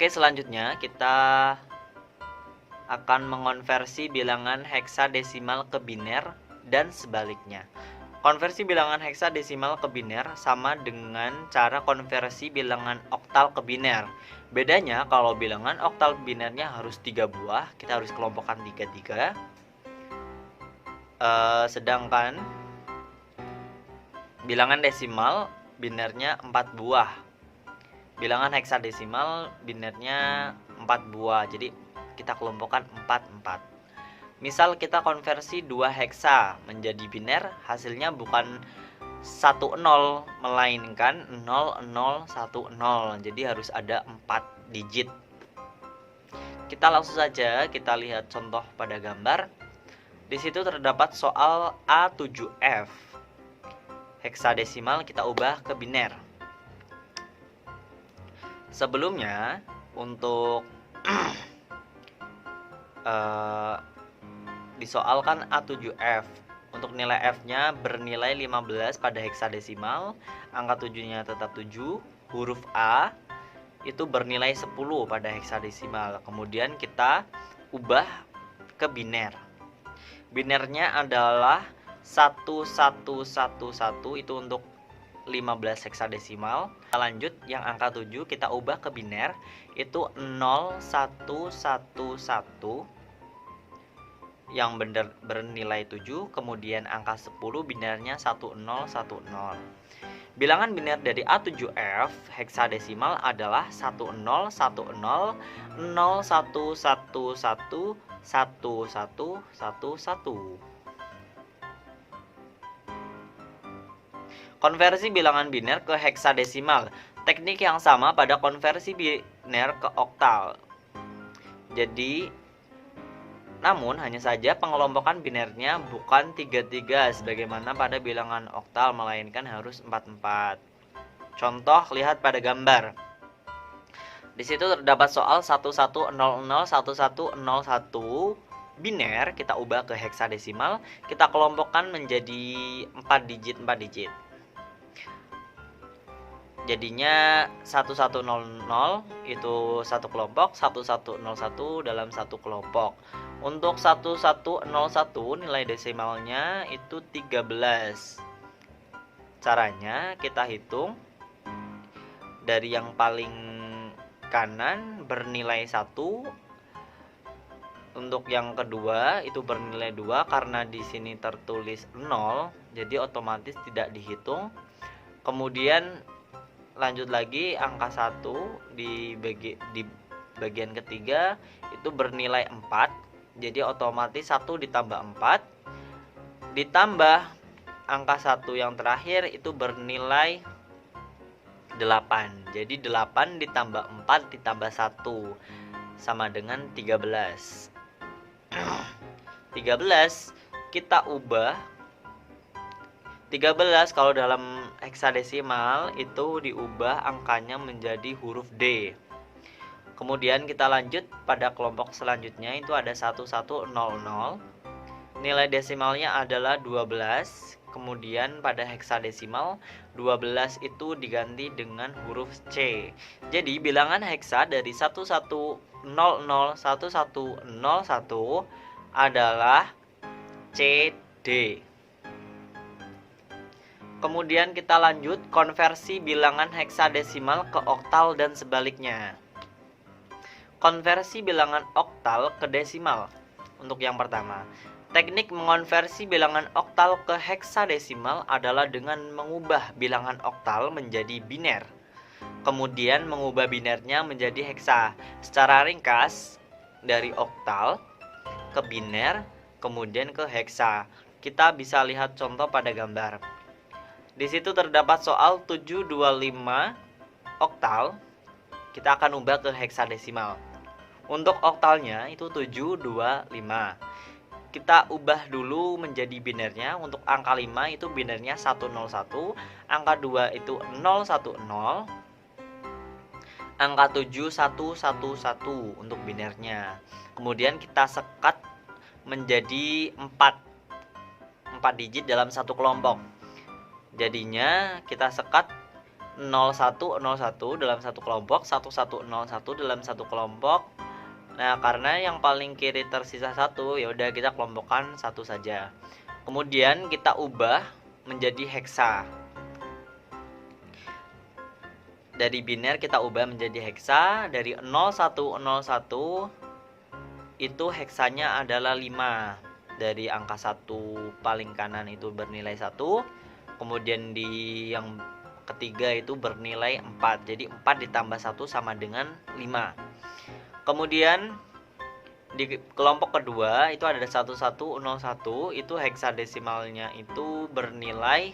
Oke, selanjutnya kita akan mengonversi bilangan heksadesimal ke biner dan sebaliknya. Konversi bilangan heksadesimal ke biner sama dengan cara konversi bilangan oktal ke biner. Bedanya kalau bilangan oktal binernya harus 3 buah, kita harus kelompokkan 3-3. Sedangkan bilangan desimal binernya 4 buah. Bilangan heksadesimal binernya 4 buah. Jadi kita kelompokkan 4-4. Misal kita konversi 2 heksa menjadi biner, hasilnya bukan 10 melainkan 0010. Jadi harus ada 4 digit. Kita langsung saja kita lihat contoh pada gambar. Di situ terdapat soal A7F. Heksadesimal kita ubah ke biner. Sebelumnya untuk disoalkan A7F. Untuk nilai F-nya bernilai 15 pada heksadesimal, angka 7-nya tetap 7, huruf A itu bernilai 10 pada heksadesimal. Kemudian kita ubah ke biner. Binernya adalah 1111, itu untuk 15 heksadesimal. Kita lanjut, yang angka 7 kita ubah ke biner, itu 0111 yang bernilai 7, kemudian angka 10 binernya 1010. Bilangan biner dari A7F heksadesimal adalah 1010 0111 1111. Konversi bilangan biner ke heksadesimal. Teknik yang sama pada konversi biner ke oktal. Jadi namun hanya saja pengelompokan binernya bukan 3-3 sebagaimana pada bilangan oktal, melainkan harus 4-4. Contoh lihat pada gambar. Di situ terdapat soal 1100 1101 biner, kita ubah ke heksadesimal, kita kelompokkan menjadi 4 digit. Jadinya 1100 itu satu kelompok, 1101 dalam satu kelompok. Untuk 1101 nilai desimalnya itu 13. Caranya kita hitung dari yang paling kanan bernilai 1. Untuk yang kedua itu bernilai 2, karena di sini tertulis 0, jadi otomatis tidak dihitung. Kemudian lanjut lagi, angka 1 di bagian ketiga itu bernilai 4. Jadi otomatis 1 ditambah 4 ditambah angka 1 yang terakhir itu bernilai 8. Jadi 8 ditambah 4 ditambah 1 sama dengan 13. 13 kita ubah. 13 kalau dalam heksadesimal itu diubah angkanya menjadi huruf D. Kemudian kita lanjut pada kelompok selanjutnya, itu ada 1100. Nilai desimalnya adalah 12. Kemudian pada heksadesimal 12 itu diganti dengan huruf C. Jadi bilangan heksa dari 1100 1101 adalah CD. Kemudian kita lanjut konversi bilangan heksadesimal ke oktal dan sebaliknya. Konversi bilangan oktal ke desimal. Untuk yang pertama, teknik mengonversi bilangan oktal ke heksadesimal adalah dengan mengubah bilangan oktal menjadi biner. Kemudian mengubah binernya menjadi heksa. Secara ringkas, dari oktal ke biner, kemudian ke heksa. Kita bisa lihat contoh pada gambar. Di situ terdapat soal 725 oktal. Kita akan ubah ke heksadesimal. Untuk oktalnya itu 725. Kita ubah dulu menjadi binernya. Untuk angka 5 itu binernya 101, angka 2 itu 010, angka 7 111 untuk binernya. Kemudian kita sekat menjadi 4 digit dalam satu kelompok. Jadinya kita sekat 0101 dalam satu kelompok, 1101 dalam satu kelompok. Nah, karena yang paling kiri tersisa satu, ya udah kita kelompokkan satu saja. Kemudian kita ubah menjadi heksa. Dari biner kita ubah menjadi heksa. Dari 0101 itu heksanya adalah 5. Dari angka 1 paling kanan itu bernilai 1. Kemudian di yang ketiga itu bernilai 4. Jadi 4 ditambah 1 sama dengan 5. Kemudian di kelompok kedua itu ada 1101, itu heksadesimalnya itu bernilai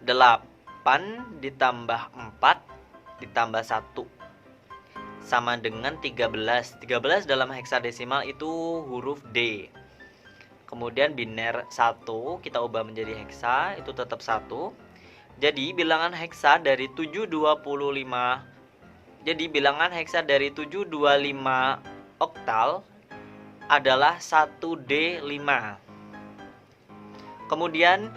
8 ditambah 4 ditambah 1 sama dengan 13. 13 dalam heksadesimal itu huruf D. Kemudian biner 1 kita ubah menjadi heksa, itu tetap 1. Jadi bilangan heksa dari 725 oktal adalah 1D5. Kemudian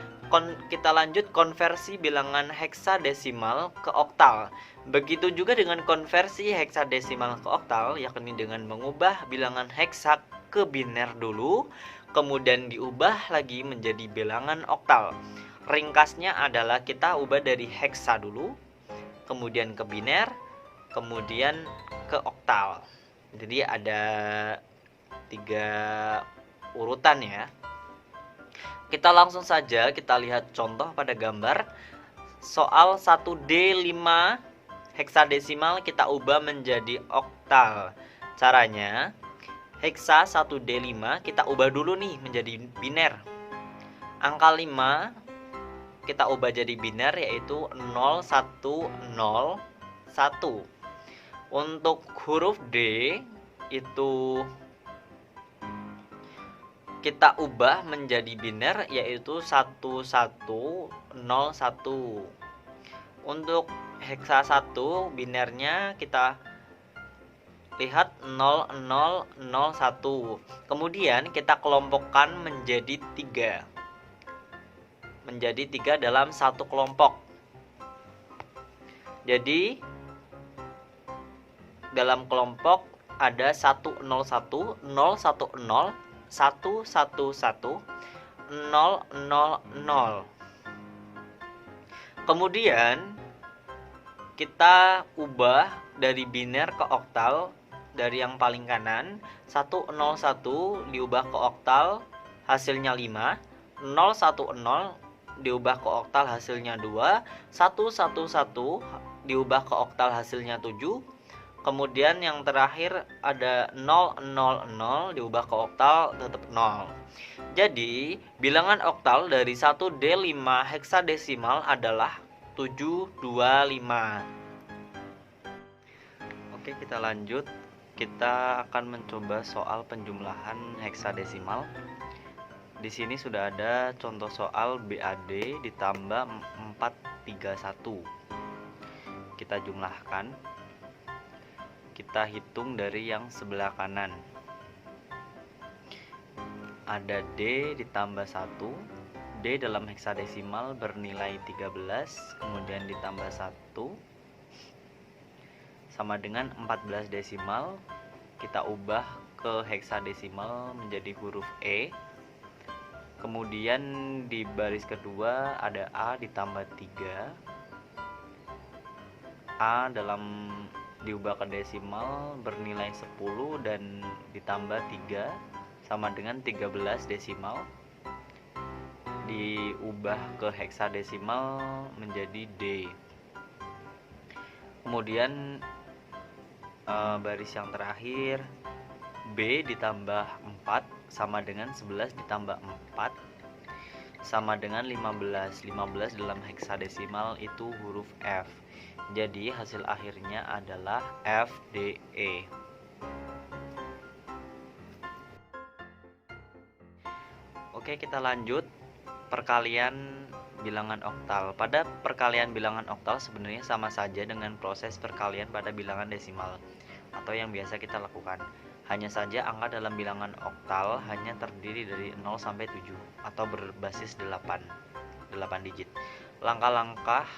kita lanjut konversi bilangan heksadesimal ke oktal. Begitu juga dengan konversi heksadesimal ke oktal, yakni dengan mengubah bilangan heksa ke biner dulu, kemudian diubah lagi menjadi bilangan oktal. Ringkasnya adalah kita ubah dari heksa dulu, kemudian ke biner, kemudian ke oktal. Jadi ada 3 urutan ya. Kita langsung saja kita lihat contoh pada gambar. Soal 1D5 heksadesimal kita ubah menjadi oktal. Caranya, heksa 1D5 kita ubah dulu nih menjadi biner. Angka 5 kita ubah jadi biner, yaitu 0101. Untuk huruf D itu kita ubah menjadi biner, yaitu 1101. Untuk heksa 1 binernya kita lihat 0001. Kemudian kita kelompokkan menjadi 3. Menjadi 3 dalam satu kelompok. Jadi dalam kelompok ada 101, 010, 111, 000. Kemudian kita ubah dari biner ke oktal. Dari yang paling kanan, 101 diubah ke oktal, hasilnya 5. 010 diubah ke oktal, hasilnya 2. 111 diubah ke oktal, hasilnya 7. Kemudian yang terakhir ada 000 diubah ke oktal, tetap 0. Jadi bilangan oktal dari 1D5 heksadesimal adalah 725. Oke, kita lanjut. Kita akan mencoba soal penjumlahan heksadesimal. Di sini sudah ada contoh soal BAD ditambah 431. Kita jumlahkan. Kita hitung dari yang sebelah kanan. Ada D ditambah 1. D dalam heksadesimal bernilai 13, kemudian ditambah 1 sama dengan 14 desimal. Kita ubah ke heksadesimal menjadi huruf E. Kemudian di baris kedua ada A ditambah 3. A dalam diubah ke desimal bernilai 10 dan ditambah 3 sama dengan 13 desimal. Diubah ke heksadesimal menjadi D. Kemudian baris yang terakhir B ditambah 4 sama dengan 11 ditambah 4 sama dengan 15. 15 dalam heksadesimal itu huruf F. Jadi hasil akhirnya adalah FDE. Oke, kita lanjut perkalian bilangan oktal. Pada perkalian bilangan oktal sebenarnya sama saja dengan proses perkalian pada bilangan desimal atau yang biasa kita lakukan. Hanya saja angka dalam bilangan oktal hanya terdiri dari 0 sampai 7 atau berbasis 8 digit. Langkah-langkah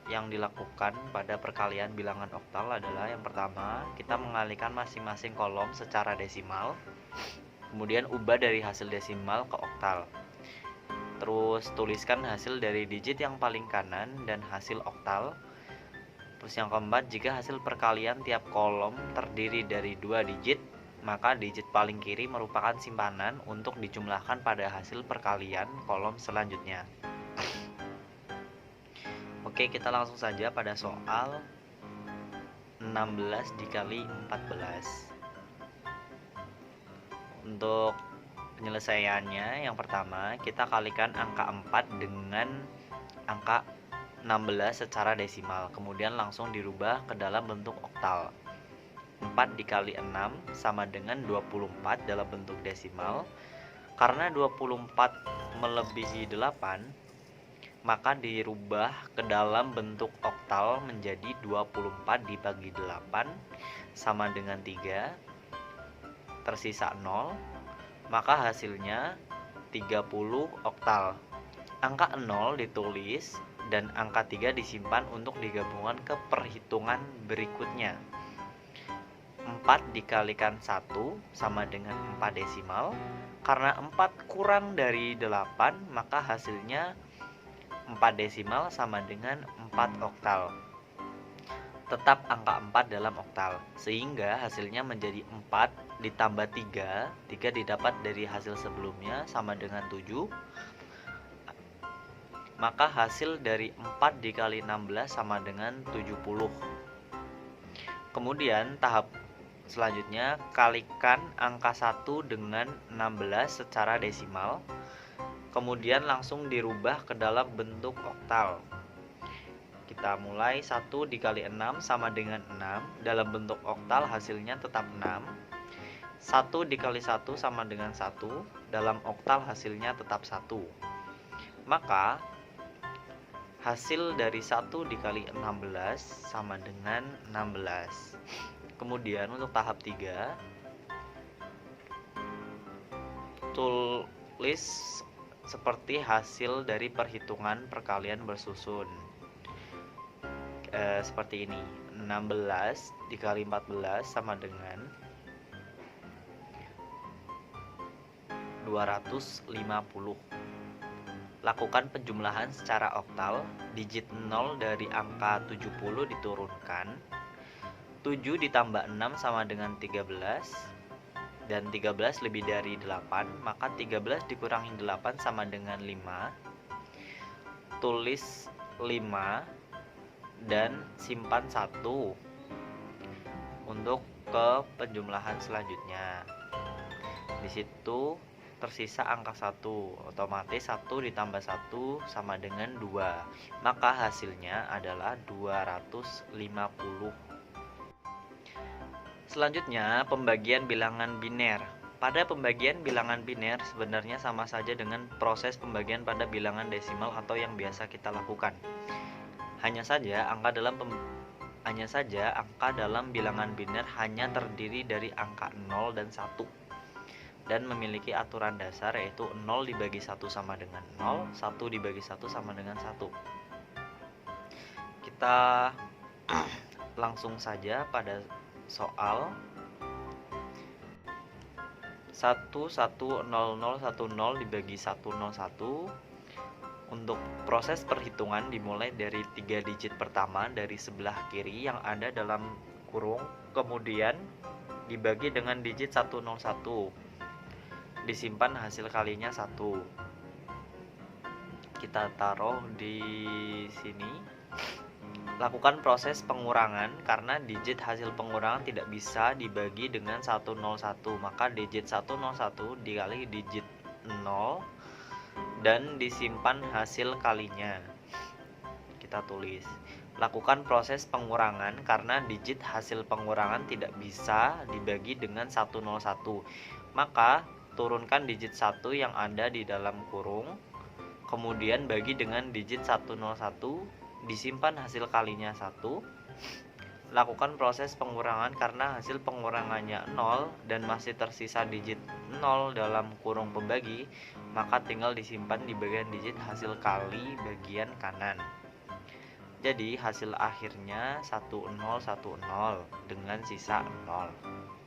yang dilakukan pada perkalian bilangan oktal adalah yang pertama, kita mengalihkan masing-masing kolom secara desimal, kemudian ubah dari hasil desimal ke oktal. Terus tuliskan hasil dari digit yang paling kanan dan hasil oktal. Terus yang keempat, jika hasil perkalian tiap kolom terdiri dari 2 digit, maka digit paling kiri merupakan simpanan untuk dijumlahkan pada hasil perkalian kolom selanjutnya. Oke, kita langsung saja pada soal 16 dikali 14. Untuk penyelesaiannya, yang pertama kita kalikan angka 4 dengan angka 16 secara desimal, kemudian langsung dirubah ke dalam bentuk oktal. 4 dikali 6 sama dengan 24 dalam bentuk desimal. Karena 24 melebihi 8, maka dirubah ke dalam bentuk oktal menjadi 24 dibagi 8 sama dengan 3, tersisa 0, maka hasilnya 30 oktal. Angka 0 ditulis dan angka 3 disimpan untuk digabungkan ke perhitungan berikutnya. 4 dikalikan 1 sama dengan 4 desimal. Karena 4 kurang dari 8, maka hasilnya 4 desimal sama dengan 4 oktal. Tetap angka 4 dalam oktal, sehingga hasilnya menjadi 4 ditambah 3. 3 didapat dari hasil sebelumnya sama dengan 7. Maka hasil dari 4 dikali 16 sama dengan 70. Kemudian tahap selanjutnya, kalikan angka 1 dengan 16 secara desimal. Kemudian langsung dirubah ke dalam bentuk oktal. Kita mulai, 1 dikali 6 sama dengan 6. Dalam bentuk oktal hasilnya tetap 6. 1 dikali 1 sama dengan 1. Dalam oktal hasilnya tetap 1. Maka hasil dari 1 dikali 16 sama dengan 16. Kemudian untuk tahap 3, tulis seperti hasil dari perhitungan perkalian bersusun. Seperti ini, 16 dikali 14 sama dengan 250. Lakukan penjumlahan secara oktal. Digit 0 dari angka 70 diturunkan. 7 ditambah 6 sama dengan 13. Dan 13 lebih dari 8, maka 13 dikurangi 8 sama dengan 5. Tulis 5 dan simpan 1 untuk ke penjumlahan selanjutnya. Di situ tersisa angka 1, otomatis 1 ditambah 1 sama dengan 2, maka hasilnya adalah 250. Selanjutnya, pembagian bilangan biner. Pada pembagian bilangan biner sebenarnya sama saja dengan proses pembagian pada bilangan desimal atau yang biasa kita lakukan. Hanya saja angka dalam bilangan biner hanya terdiri dari angka 0 dan 1 dan memiliki aturan dasar, yaitu 0 dibagi 1 sama dengan 0, 1 dibagi 1 sama dengan 1. Kita langsung saja pada soal 11010 dibagi 101. Untuk proses perhitungan dimulai dari 3 digit pertama dari sebelah kiri yang ada dalam kurung, kemudian dibagi dengan digit 101, disimpan hasil kalinya 1. Kita taruh di sini. Lakukan proses pengurangan karena digit hasil pengurangan tidak bisa dibagi dengan 101, maka digit 101 dikali digit 0 dan disimpan hasil kalinya. Kita tulis. Lakukan proses pengurangan karena digit hasil pengurangan tidak bisa dibagi dengan 101, maka turunkan digit 1 yang ada di dalam kurung, kemudian bagi dengan digit 101, disimpan hasil kalinya 1. Lakukan proses pengurangan karena hasil pengurangannya 0 dan masih tersisa digit 0 dalam kurung pembagi, maka tinggal disimpan di bagian digit hasil kali bagian kanan. Jadi hasil akhirnya 1010 dengan sisa 0.